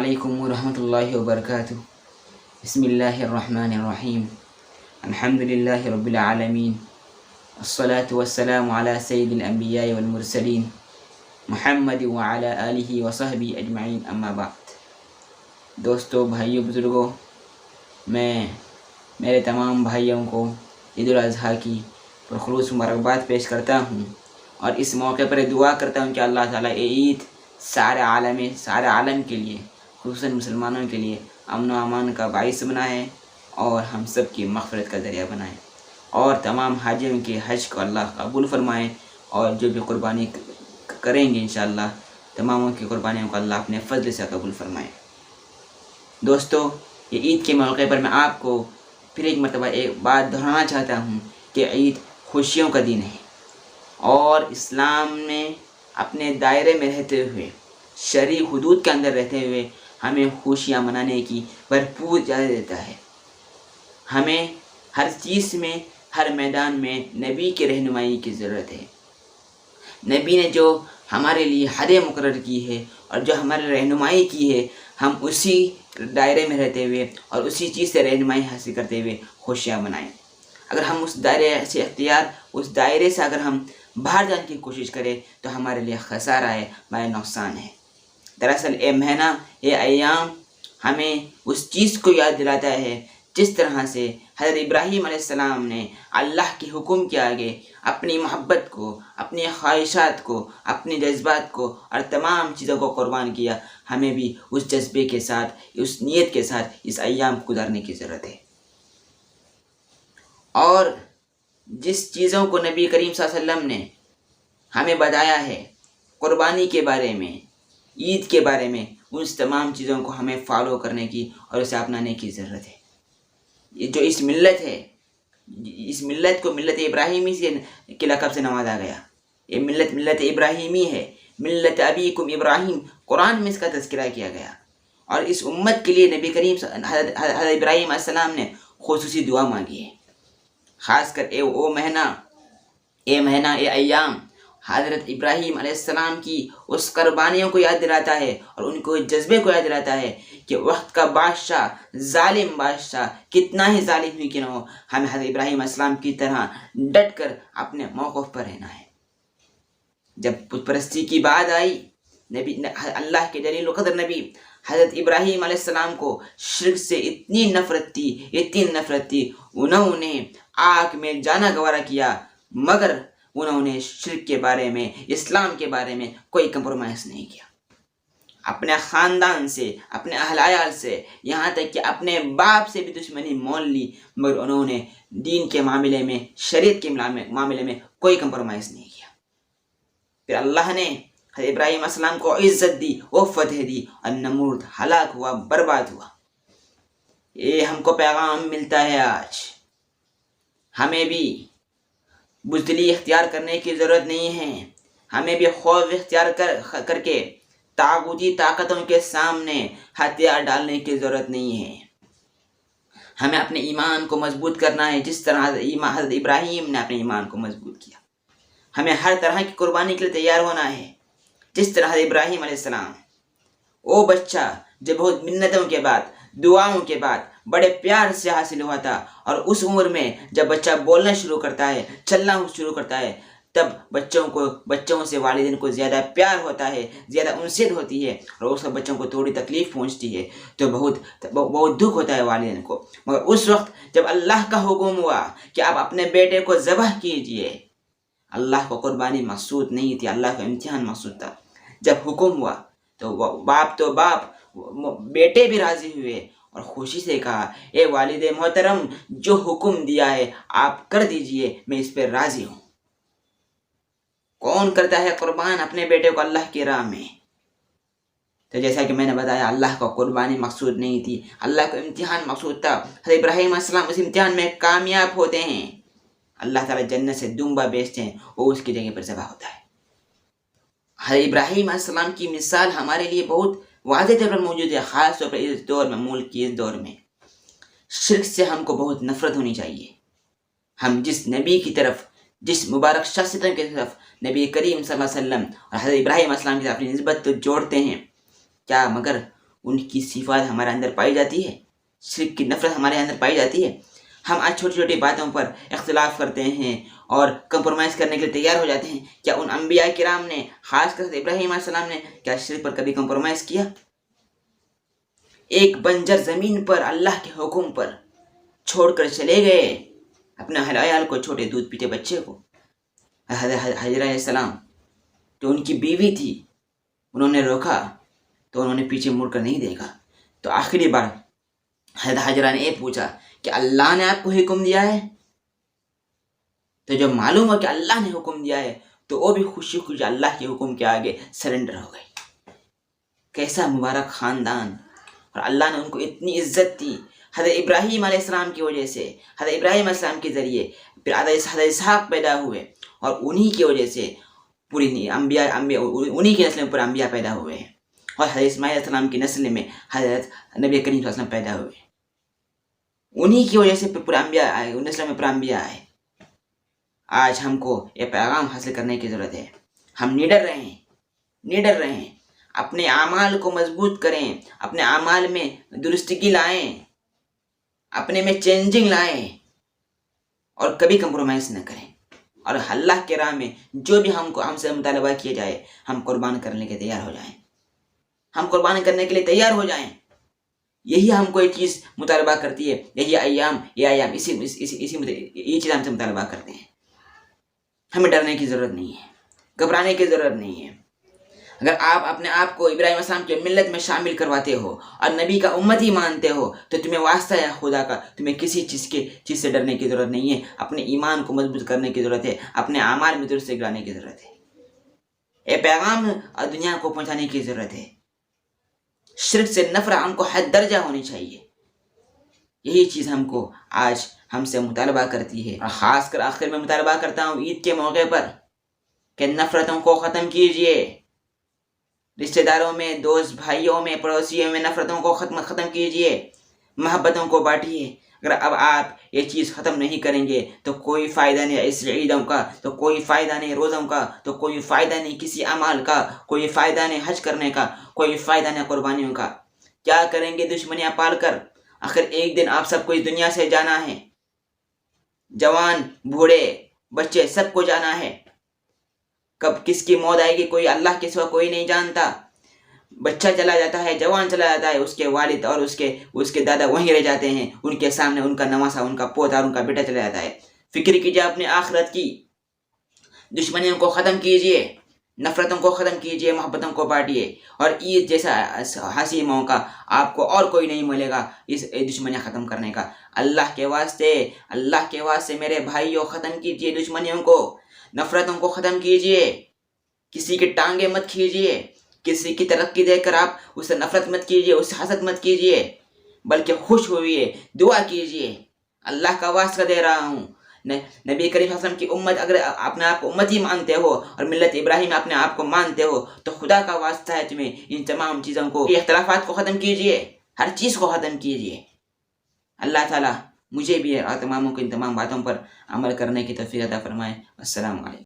علیکم ورحمۃ اللہ وبرکاتہ۔ بسم اللہ الرحمن الرحیم۔ الحمد للہ رب العالمین، الصلاة والسلام علی سید الانبیاء والمرسلین، محمد وعلی آلہ وصحبہ اجمعین، اما بعد۔ دوستو، بھائیوں، بزرگوں، میں میرے تمام بھائیوں کو عید الاضحیٰ کی پرخلوص مبارکباد پیش کرتا ہوں، اور اس موقع پر دعا کرتا ہوں کہ اللہ تعالیٰ یہ عید سارے عالم کے لیے، خصوصاً مسلمانوں کے لیے امن و امان کا باعث بنائے، اور ہم سب کی مغفرت کا ذریعہ بنائے، اور تمام حاجیوں کے حج کو اللہ قبول فرمائے، اور جو بھی قربانی کریں گے انشاءاللہ تماموں کی قربانیوں کو اللہ اپنے فضل سے قبول فرمائے۔ دوستو، یہ عید کے موقع پر میں آپ کو پھر ایک مرتبہ ایک بات دہرانا چاہتا ہوں کہ عید خوشیوں کا دن ہے، اور اسلام میں اپنے دائرے میں رہتے ہوئے، شرعی حدود کے اندر رہتے ہوئے ہمیں خوشیاں منانے کی بھرپور اجازت دیتا ہے۔ ہمیں ہر چیز میں، ہر میدان میں نبی کی رہنمائی کی ضرورت ہے۔ نبی نے جو ہمارے لیے حدیں مقرر کی ہے اور جو ہماری رہنمائی کی ہے، ہم اسی دائرے میں رہتے ہوئے اور اسی چیز سے رہنمائی حاصل کرتے ہوئے خوشیاں منائیں۔ اگر ہم اس دائرے سے اگر ہم باہر جانے کی کوشش کریں تو ہمارے لیے خسارہ ہے، ہمارے نقصان ہے۔ دراصل یہ مہینہ، یہ ایام ہمیں اس چیز کو یاد دلاتا ہے جس طرح سے حضرت ابراہیم علیہ السلام نے اللہ کے حکم کے آگے اپنی محبت کو، اپنی خواہشات کو، اپنے جذبات کو اور تمام چیزوں کو قربان کیا۔ ہمیں بھی اس جذبے کے ساتھ، اس نیت کے ساتھ اس ایام کو گزارنے کی ضرورت ہے۔ اور جس چیزوں کو نبی کریم صلی اللہ علیہ وسلم نے ہمیں بتایا ہے قربانی کے بارے میں، عید کے بارے میں، اس تمام چیزوں کو ہمیں فالو کرنے کی اور اسے اپنانے کی ضرورت ہے۔ یہ جو اس ملت ہے، اس ملت کو ملت ابراہیمی کے لقب سے نوازا گیا۔ یہ ملت ابراہیمی ہے، ملت ابیکم ابراہیم، قرآن میں اس کا تذکرہ کیا گیا، اور اس امت کے لیے نبی کریم حضرت ابراہیم علیہ السلام نے خصوصی دعا مانگی ہے۔ خاص کر یہ مہینہ، یہ ایام حضرت ابراہیم علیہ السلام کی اس قربانیوں کو یاد دلاتا ہے، اور ان کو جذبے کو یاد دلاتا ہے کہ وقت کا بادشاہ، ظالم بادشاہ کتنا ہی ظالم ہی کیوں نہ ہو، ہمیں حضرت ابراہیم علیہ السلام کی طرح ڈٹ کر اپنے موقف پر رہنا ہے۔ جب بت پرستی کی بات آئی، اللہ کے جلیل القدر نبی حضرت ابراہیم علیہ السلام کو شرک سے اتنی نفرت تھی، انہوں نے آگ میں جانا گوارا کیا، مگر انہوں نے شرک کے بارے میں، اسلام کے بارے میں کوئی کمپرومائز نہیں کیا۔ اپنے خاندان سے، اپنے اہل عیال سے، یہاں تک کہ اپنے باپ سے بھی دشمنی مول لی، مگر انہوں نے دین کے معاملے میں، شریعت کے معاملے میں کوئی کمپرومائز نہیں کیا۔ پھر اللہ نے حضرت ابراہیم علیہ السلام کو عزت دی، وہ فتح دی، اور نمرود ہلاک ہوا، برباد ہوا۔ یہ ہم کو پیغام ملتا ہے آج۔ ہمیں بھی بزدلی اختیار کرنے کی ضرورت نہیں ہے، ہمیں بھی خوف اختیار کر کے طاغوتی طاقتوں کے سامنے ہتھیار ڈالنے کی ضرورت نہیں ہے۔ ہمیں اپنے ایمان کو مضبوط کرنا ہے، جس طرح حضرت ابراہیم نے اپنے ایمان کو مضبوط کیا۔ ہمیں ہر طرح کی قربانی کے لیے تیار ہونا ہے، جس طرح حضرت ابراہیم علیہ السلام، وہ بچہ جو بہت منتوں کے بعد، دعاؤں کے بعد بڑے پیار سے حاصل ہوا تھا، اور اس عمر میں جب بچہ بولنا شروع کرتا ہے، چلنا شروع کرتا ہے، تب بچوں سے والدین کو زیادہ پیار ہوتا ہے، زیادہ انست ہوتی ہے، اور اس بچوں کو تھوڑی تکلیف پہنچتی ہے تو بہت دکھ ہوتا ہے والدین کو۔ مگر اس وقت جب اللہ کا حکم ہوا کہ آپ اپنے بیٹے کو ذبح کیجئے، اللہ کو قربانی مقصود نہیں تھی، اللہ کا امتحان مقصود تھا۔ جب حکم ہوا تو باپ بیٹے بھی راضی ہوئے اور خوشی سے کہا، اے والد محترم، جو حکم دیا ہے آپ کر دیجئے، میں اس پر راضی ہوں۔ کون کرتا ہے قربان اپنے بیٹے کو اللہ کی راہ میں؟ تو جیسا کہ میں نے بتایا، اللہ کا قربانی مقصود نہیں تھی، اللہ کا امتحان مقصود تھا۔ حضرت ابراہیم علیہ السلام اس امتحان میں کامیاب ہوتے ہیں، اللہ تعالیٰ جنت سے دمبا بیچتے ہیں، وہ اس کی جگہ پر ذبح ہوتا ہے۔ حضرت ابراہیم علیہ السلام کی مثال ہمارے لیے بہت واضح طور پر موجود ہے، خاص طور پر اس دور میں، ملک کی اس دور میں۔ شرک سے ہم کو بہت نفرت ہونی چاہیے۔ ہم جس نبی کی طرف، جس مبارک شخصیتوں کی طرف، نبی کریم صلی اللہ علیہ وسلم اور حضرت ابراہیم علیہ السلام کی طرف اپنی نسبت تو جوڑتے ہیں، کیا مگر ان کی صفات ہمارے اندر پائی جاتی ہے، شرک کی نفرت ہمارے اندر پائی جاتی ہے. ہم آج چھوٹی چھوٹی باتوں پر اختلاف کرتے ہیں اور کمپرومائز کرنے کے لیے تیار ہو جاتے ہیں. کیا ان انبیاء کرام نے، خاص کر ابراہیم علیہ السلام نے، کیا شرک پر کبھی کمپرومائز کیا؟ ایک بنجر زمین پر اللہ کے حکم پر چھوڑ کر چلے گئے اپنے اہل عیال کو، چھوٹے دودھ پیتے بچے کو. حضرت علیہ السلام جو ان کی بیوی تھی، انہوں نے روکا تو انہوں نے پیچھے مڑ کر نہیں دیکھا. تو آخری بار حضرت حجرہ نے یہ پوچھا کہ اللہ نے آپ کو حکم دیا ہے؟ تو جب معلوم ہو کہ اللہ نے حکم دیا ہے تو وہ بھی خوشی خوشی اللہ کے حکم کے آگے سرنڈر ہو گئی. کیسا مبارک خاندان! اور اللہ نے ان کو اتنی عزت دی حضرت ابراہیم علیہ السلام کی وجہ سے. حضرت ابراہیم علیہ السلام کے ذریعے پھر حضرت اسحاق پیدا ہوئے اور انہی کی وجہ سے پوری انبیاء انہی کی نسل میں پورے انبیاء پیدا ہوئے ہیں. اور حضرت اسماعیل علیہ السلام کی نسل میں حضرت نبی کریم صلی اللہ علیہ وسلم پیدا ہوئے. انہی کی وجہ سے پورے انبیاء آئے، نسل میں پورے انبیاء آئے. آج ہم کو یہ پیغام حاصل کرنے کی ضرورت ہے. ہم نڈر رہیں، اپنے اعمال کو مضبوط کریں، اپنے اعمال میں درستگی لائیں، اپنے میں چینجنگ لائیں اور کبھی کمپرومائز نہ کریں. اور اللہ کے راہ میں جو بھی ہم سے مطالبہ کیا جائے، ہم قربان کرنے کے تیار ہو جائیں. ہم قربان کرنے کے لیے تیار ہو جائیں. یہی ہم کو یہ چیز مطالبہ کرتی ہے. یہ ایام یہ چیز ہم سے مطالبہ کرتے ہیں. ہمیں ڈرنے کی ضرورت نہیں ہے، گھبرانے کی ضرورت نہیں ہے. اگر آپ اپنے آپ کو ابراہیم علیہ السلام کی ملت میں شامل کرواتے ہو اور نبی کا امتی مانتے ہو تو تمہیں واسطہ ہے خدا کا، تمہیں کسی چیز سے ڈرنے کی ضرورت نہیں ہے. اپنے ایمان کو مضبوط کرنے کی ضرورت ہے، اپنے اعمال میں درست لانے کی ضرورت ہے. یہ پیغام دنیا کو پہنچانے کی ضرورت ہے. شرک سے نفرت ہم کو حد درجہ ہونی چاہیے. یہی چیز ہم کو آج ہم سے مطالبہ کرتی ہے. اور خاص کر آخر میں مطالبہ کرتا ہوں عید کے موقع پر کہ نفرتوں کو ختم کیجئے. رشتہ داروں میں، دوست بھائیوں میں، پڑوسیوں میں نفرتوں کو ختم کیجئے، محبتوں کو بانٹیے. اگر اب آپ یہ چیز ختم نہیں کریں گے تو کوئی فائدہ نہیں اس عیدوں کا، تو کوئی فائدہ نہیں روزوں کا، تو کوئی فائدہ نہیں کسی عمل کا، کوئی فائدہ نہیں حج کرنے کا، کوئی فائدہ نہیں قربانیوں کا. کیا کریں گے دشمنیاں پال کر؟ آخر ایک دن آپ سب کو اس دنیا سے جانا ہے. جوان، بوڑھے، بچے، سب کو جانا ہے. کب کس کی موت آئے گی کوئی اللہ کے سوا کوئی نہیں جانتا. بچہ چلا جاتا ہے، جوان چلا جاتا ہے، اس کے والد اور اس کے دادا وہیں رہ جاتے ہیں. ان کے سامنے ان کا نواسا، ان کا پوتا اور ان کا بیٹا چلا جاتا ہے. فکر کیجیے اپنے آخرت کی. دشمنیوں کو ختم کیجیے، نفرتوں کو ختم کیجیے، محبتوں کو بانٹیے. اور عید جیسا ہنسی موقع آپ کو اور کوئی نہیں ملے گا اس دشمنیاں ختم کرنے کا. اللہ کے واسطے میرے بھائیوں، ختم کیجیے دشمنیوں کو، نفرتوں کو ختم کیجیے. کسی کی ٹانگیں مت کھیجیے، کسی کی ترقی دیکھ کر آپ اس سے نفرت مت کیجیے، اس سے حسد مت کیجیے، بلکہ خوش ہوئیے، دعا کیجیے. اللہ کا واسطہ دے رہا ہوں، نبی کریم صلی اللہ علیہ وسلم کی امت اگر اپنے آپ کو امتی مانتے ہو اور ملت ابراہیم اپنے آپ کو مانتے ہو تو خدا کا واسطہ ہے تمہیں ان تمام چیزوں کو، اختلافات کو ختم کیجیے، ہر چیز کو ختم کیجیے. اللہ تعالیٰ مجھے بھی اور تماموں کو ان تمام باتوں پر عمل کرنے کی توفیق عطا فرمائے. السلام علیکم.